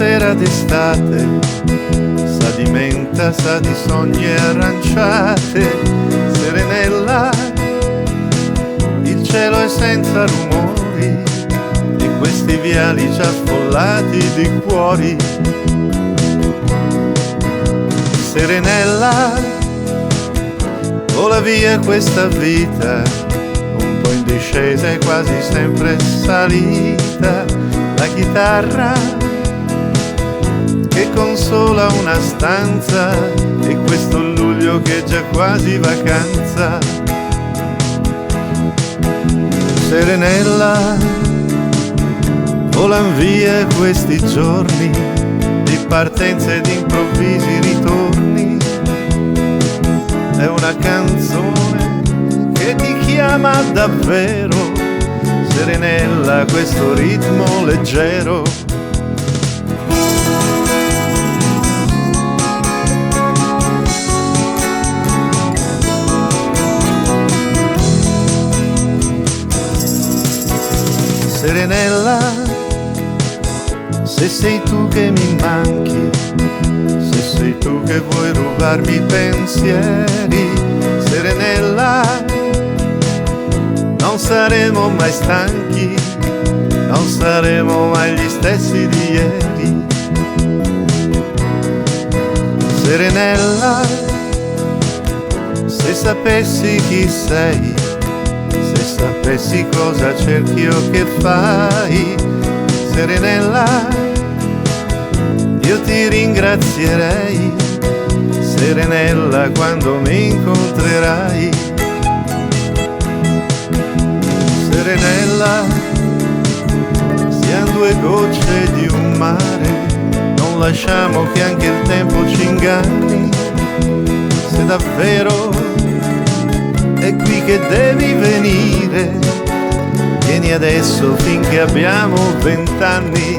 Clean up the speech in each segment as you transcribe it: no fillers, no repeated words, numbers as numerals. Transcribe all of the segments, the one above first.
sera d'estate, sa di menta, sa di sogni aranciate. Serenella, il cielo è senza rumori e questi viali già sfollati di cuori. Serenella, vola via questa vita, un po' in discesa e quasi sempre salita. La chitarra che consola una stanza e questo luglio che è già quasi vacanza. Serenella, volan via questi giorni di partenze e di improvvisi ritorni. È una canzone che ti chiama davvero, Serenella, questo ritmo leggero. Serenella, se sei tu che mi manchi, se sei tu che vuoi rubarmi i pensieri, Serenella, non saremo mai stanchi, non saremo mai gli stessi di ieri. Serenella, se sapessi chi sei, se sapessi cosa cerchi o che fai, Serenella, io ti ringrazierei, Serenella, quando mi incontrerai. Serenella, siamo due gocce di un mare, non lasciamo che anche il tempo ci inganni. Se davvero è qui che devi venire, vieni adesso finché abbiamo 20 anni.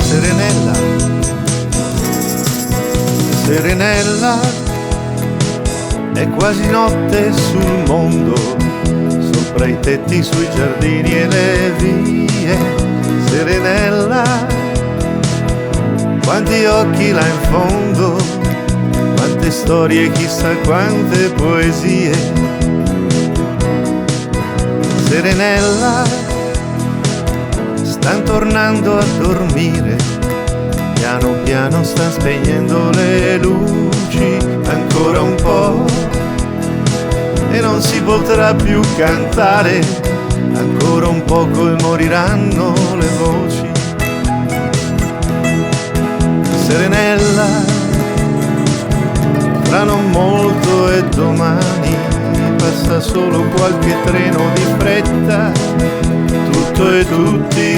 Serenella, Serenella, è quasi notte sul mondo, sopra i tetti, sui giardini e le vie. Serenella, quanti occhi là in fondo, quante storie, chissà quante poesie. Serenella, stan tornando a dormire, piano piano stan spegnendo le luci, ancora un po' e non si potrà più cantare, ancora un poco e moriranno le voci. Serenella, fra non molto e domani passa solo qualche treno di fretta, tutto e tutti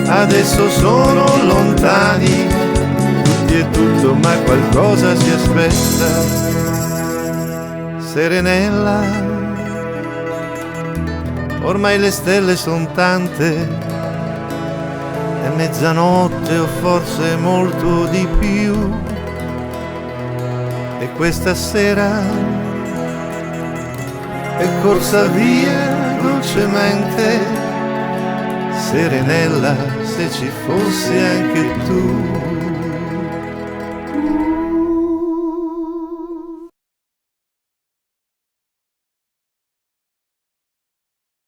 adesso sono lontani, tutti e tutto, ma qualcosa si aspetta. Serenella, ormai le stelle son tante, è mezzanotte o forse molto di più, e questa sera è corsa via dolcemente. Serenella, se ci fossi anche tu.